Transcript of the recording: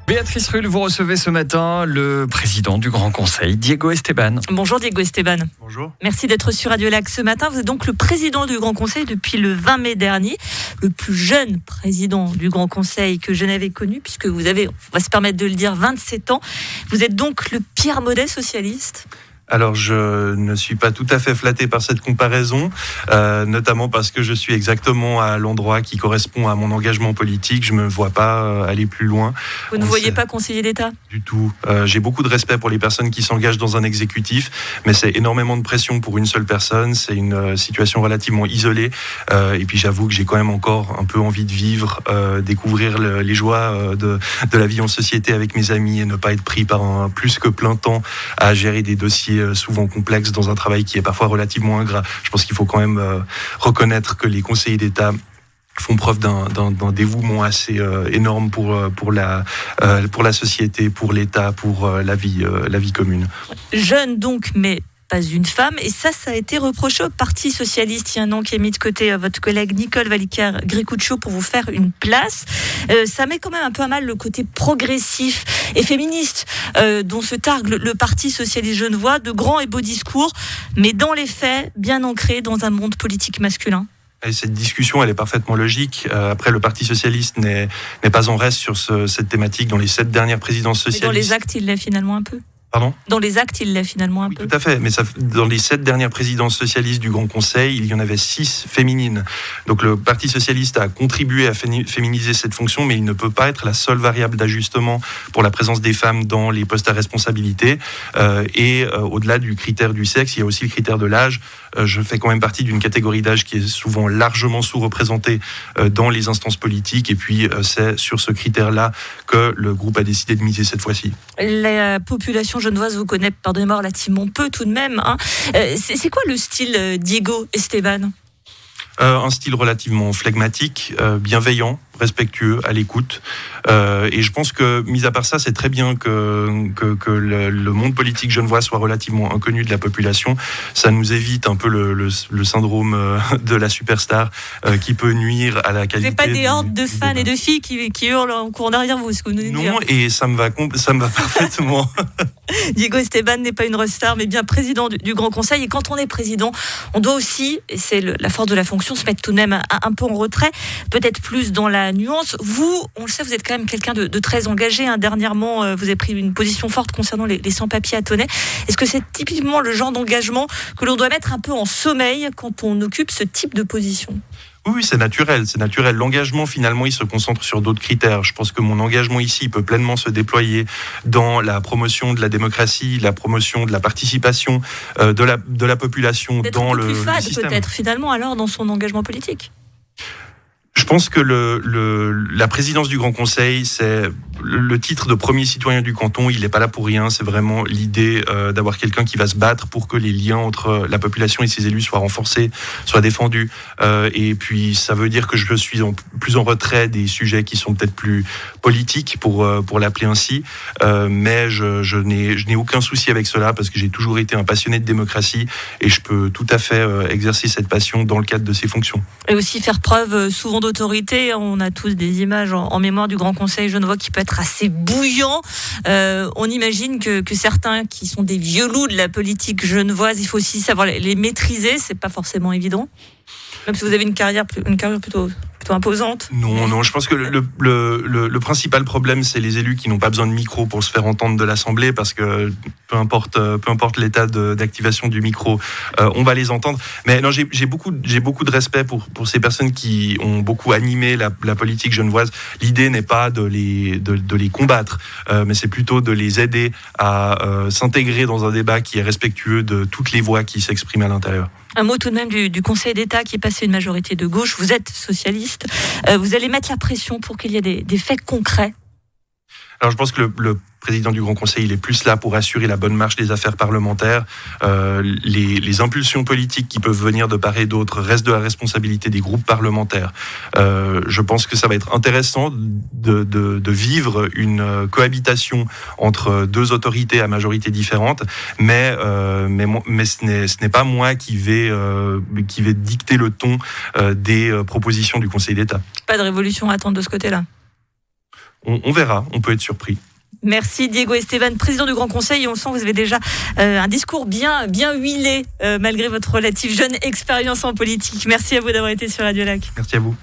Béatrice Rulle, vous recevez ce matin le président du Grand Conseil, Diego Esteban. Bonjour Diego Esteban. Bonjour. Merci d'être sur Radio Lac ce matin. Vous êtes donc le président du Grand Conseil depuis le 20 mai dernier, le plus jeune président du Grand Conseil que je n'avais connu, puisque vous avez, on va se permettre de le dire, 27 ans. Vous êtes donc le Pierre Maudet socialiste. Alors, je ne suis pas tout à fait flatté par cette comparaison, notamment parce que je suis exactement à l'endroit qui correspond à mon engagement politique. Je ne me vois pas aller plus loin. Vous ne voyez pas conseiller d'État ? Du tout. J'ai beaucoup de respect pour les personnes qui s'engagent dans un exécutif, mais c'est énormément de pression pour une seule personne. C'est une situation relativement isolée. Et puis, j'avoue que j'ai quand même encore un peu envie de vivre, découvrir les joies de la vie en société avec mes amis et ne pas être pris par un plus que plein temps à gérer des dossiers souvent complexes dans un travail qui est parfois relativement ingrat. Je pense qu'il faut quand même reconnaître que les conseillers d'État font preuve d'un dévouement assez énorme pour la société, pour l'État, pour la vie commune. Jeune donc, mais pas une femme, et ça a été reproché au Parti Socialiste il y a un an, qui a mis de côté votre collègue Nicole Valiquer-Gricouccio pour vous faire une place. Ça met quand même un peu à mal le côté progressif et féministe dont se targue le Parti Socialiste genevois, de grands et beaux discours, mais dans les faits, bien ancrés dans un monde politique masculin. Et cette discussion, elle est parfaitement logique. Après, le Parti Socialiste n'est pas en reste sur cette thématique dans les 7 dernières présidences socialistes. Mais dans les actes, il l'est finalement un peu. Pardon ? Dans les actes, il l'est finalement un peu. Tout à fait, mais dans les 7 dernières présidences socialistes du Grand Conseil, il y en avait 6 féminines. Donc le Parti Socialiste a contribué à féminiser cette fonction, mais il ne peut pas être la seule variable d'ajustement pour la présence des femmes dans les postes à responsabilité. Au-delà du critère du sexe, il y a aussi le critère de l'âge. Je fais quand même partie d'une catégorie d'âge qui est souvent largement sous-représentée dans les instances politiques, et puis c'est sur ce critère-là que le groupe a décidé de miser cette fois-ci. La population genevoise vous connaît, pardonnez-moi, relativement peu tout de même. C'est quoi le style Diego Esteban ? Un style relativement flegmatique, bienveillant, respectueux, à l'écoute. Et je pense que, mis à part ça, c'est très bien que le monde politique genevois soit relativement inconnu de la population. Ça nous évite un peu le syndrome de la superstar qui peut nuire à la qualité. Vous n'avez pas des hordes de fans et de filles qui hurlent en courant derrière vous, ce que vous nous dites. Non, et ça me va parfaitement. Diego Esteban n'est pas une rockstar, mais bien président du Grand Conseil. Et quand on est président, on doit aussi, et c'est la force de la fonction, se mettre tout de même un peu en retrait, peut-être plus dans la nuance. Vous, on le sait, vous êtes quand même quelqu'un de très engagé. Dernièrement, vous avez pris une position forte concernant les sans-papiers à Tonnay. Est-ce que c'est typiquement le genre d'engagement que l'on doit mettre un peu en sommeil quand on occupe ce type de position ? Oui, c'est naturel. L'engagement, finalement, il se concentre sur d'autres critères. Je pense que mon engagement ici peut pleinement se déployer dans la promotion de la démocratie, la promotion de la participation de la population dans le système. Plus fade, peut-être, finalement, alors, dans son engagement politique. Je pense que la présidence du Grand Conseil, c'est le titre de premier citoyen du canton. Il n'est pas là pour rien. C'est vraiment l'idée d'avoir quelqu'un qui va se battre pour que les liens entre la population et ses élus soient renforcés, soient défendus. Et puis, ça veut dire que je suis plus en retrait des sujets qui sont peut-être plus politiques, pour l'appeler ainsi. Mais je n'ai aucun souci avec cela, parce que j'ai toujours été un passionné de démocratie et je peux tout à fait exercer cette passion dans le cadre de ces fonctions. Et aussi faire preuve souvent d'autorité. On a tous des images en mémoire du Grand Conseil genevois qui peut être assez bouillant. On imagine que certains qui sont des vieux loups de la politique genevoise, il faut aussi savoir les maîtriser. C'est pas forcément évident. Même si vous avez une carrière plutôt imposante. Non, je pense que le principal problème, c'est les élus qui n'ont pas besoin de micro pour se faire entendre de l'Assemblée, parce que peu importe l'état d'activation du micro, on va les entendre. Mais non, j'ai beaucoup de respect pour ces personnes qui ont beaucoup animé la politique genevoise. L'idée n'est pas de les combattre, mais c'est plutôt de les aider à s'intégrer dans un débat qui est respectueux de toutes les voix qui s'expriment à l'intérieur. Un mot tout de même du Conseil d'État qui est passé une majorité de gauche. Vous êtes socialiste. Vous allez mettre la pression pour qu'il y ait des faits concrets. Alors je pense que le président du Grand Conseil, il est plus là pour assurer la bonne marche des affaires parlementaires. Les impulsions politiques qui peuvent venir de part et d'autre restent de la responsabilité des groupes parlementaires. Je pense que ça va être intéressant de vivre une cohabitation entre deux autorités à majorité différente, mais ce n'est pas moi qui vais dicter le ton des propositions du Conseil d'État. Pas de révolution à attendre de ce côté-là. On verra, on peut être surpris. Merci Diego Esteban, président du Grand Conseil. Et on sent que vous avez déjà un discours bien huilé malgré votre relative jeune expérience en politique. Merci à vous d'avoir été sur Radio Lac. Merci à vous.